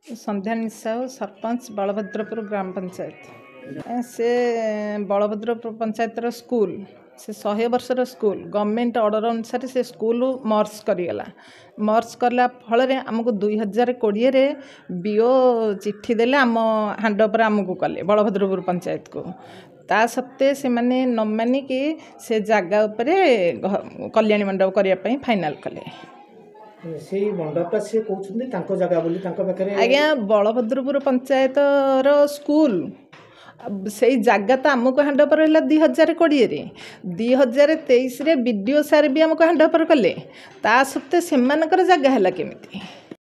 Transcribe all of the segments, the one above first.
संध्या निसाऊ सरपंच बलभद्रपुर ग्राम पंचायत से बलभद्रपुर पंचायत स्कूल से 100 वर्षर school government order अनुसार से स्कूल मर्ज करगला मर्ज करला फल आमको 2020 रे बीओ चिट्ठी देले आम हांड ओवर आमको कले बलभद्रपुर पंचायत को ता सत्ते से माने न मानिकी से जगह उपरे कल्याणी मंडप करने फाइनाल कले से मंडपटा से कहउछन्ती तांको जगह बोली तांको पाखरे आज्ञा बलभद्रपुर पंचायत रो स्कूल से जगह तो आमको हांड ओवर है 2020 रे 2023 रे बीडीओ सार भी आमको हांड ओवर कले ता सत्ते सेमानकर जगह है केमिति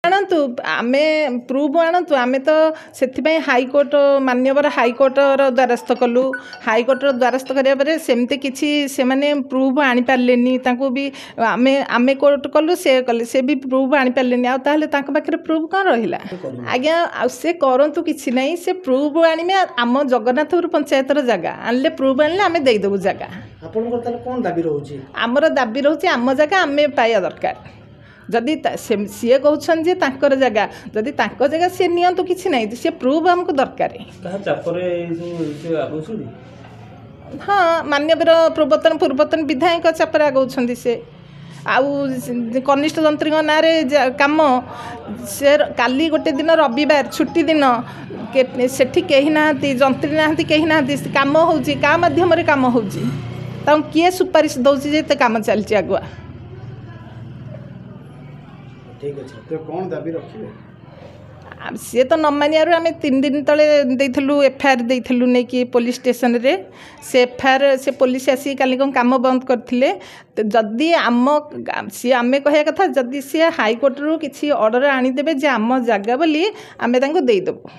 आणतु आमे प्रूफ आणतु आमे तो से हाईकोर्ट मान्यवर हाईकोर्ट द्वारस्थ कलु हाईकोर्ट द्वारस्थ करा सेमती किसी से माने प्रूफ आनी पारलेनी तांको भी आमे आमे कोर्ट कलु से कले से भी प्रूफ आनी पारलेनी आ ताहले तांको पाखरे प्रूफ कौन रहिला आज्ञा आ से करंतु किछि नहीं से प्रूफ आनिमे आम जगन्नाथपुर पंचायत जगह आनले प्रूफ आनले आमे देई देबु जगह आपनकर ताले कोन दाबी रहउची हमर दाबी रहउची आम जगह आमे पाया दरकार जदि सी कहते जे तांकर जगह जदि तांको जगह सी नियंतु किछि नहीं सी प्रूफ हमको दरकार हाँ मान्यवर पूर्वतन विधायक चापर आगौछन्ति से आउ कनिष्ठ जंत्री ना कम से काली गोटे दिन रविवार छुट्टी दिन सेठी कही ना जंत्री ना कही ना कम होउची का माध्यम रे काम होउची ता किए सुपारिश दउची जे काम चलची आगुआ ठीक अछि तो कोन दाबी रखिबे सी तो न मानियारू आम 3 दिन तले देइथलु एफआईआर देइथलु नै कि पुलिस स्टेशन रे से एफआईआर से पुलिस आसी काली कोन काम बंद करथिले तो जदि आम सी आमे कहया कथा जदि सी हाईकोर्ट रु किछि ऑर्डर आनी देबे जे आम जगह बोली आमे तांको देइ देबो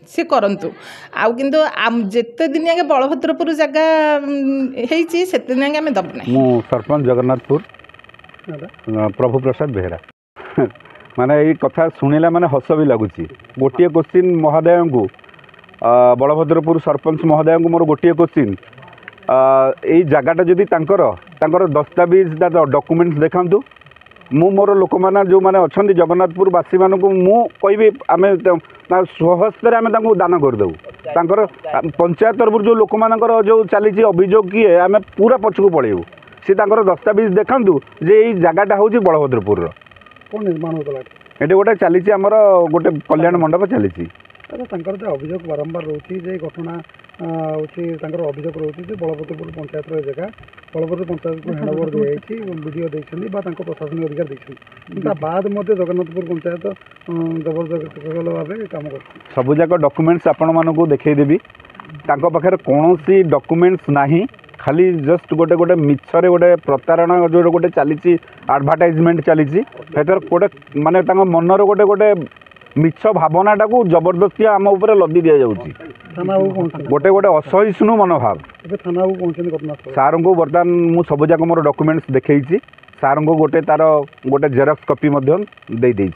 से करंतु आउ किंतु आम जेते दिन आगे बलभद्रपुर जगह हेइची सेते दिन आगे आमे दब नै मु सरपंच जगन्नाथपुर प्रभु प्रसाद बेहरा माने ये कथा शुणिला माने हस भी लगुच गोटे क्वेश्चन महोदय को बलभद्रपुर सरपंच महोदय को मोर गोटे क्वेश्चन यही जगहटा जदि तांकर दस्तावेज डॉक्यूमेंट्स देखातु मु मोर लोक मैंने जो मैंने अच्छा जगन्नाथपुर वासी मानक मु कहि आम स्वहस्ते आम दान करदेव तांकर पंचायत तरफ जो लोक मानकर जो चली अभियोग किए आम पूरा पछकू पलैबू सी दस्तावेज देखातु जे यही जगहटा हूँ बलभद्रपुर निर्माण होता ये गोटे चली गोटे कल्याण मंडप चली अभियोग बारंबार रोचे जे घटना हूँ अभियोग रोचे बलभद्रपुर पंचायत जगह बलभद्र पंचायत को हैंड ओवर दी वीडियो देखते प्रशासनिक अधिकार देखते बाद जगन्नाथपुर पंचायत जबरदस्त भाव कम कर सबूक डॉक्यूमेंट्स आपण मानक देखईदेवी पाखे कौन डॉक्यूमेंट्स नहीं खाली जस्ट गोटे गोटे मिछरे गोटे प्रतारणा जो गोटे चली एडवर्टाइजमेंट चली गोटे माने मनर गोटे गोटे मिछ भावनाटा को जबरदस्ती आम उपर लदी दि जाऊँगी गोटे गोटे असहिष्णु मनोभाव सार को बर्तमान मु सबुजाक मोर डॉक्यूमेंट्स देखी सार को गोटे तार गोटे जेरक्स कॉपी दे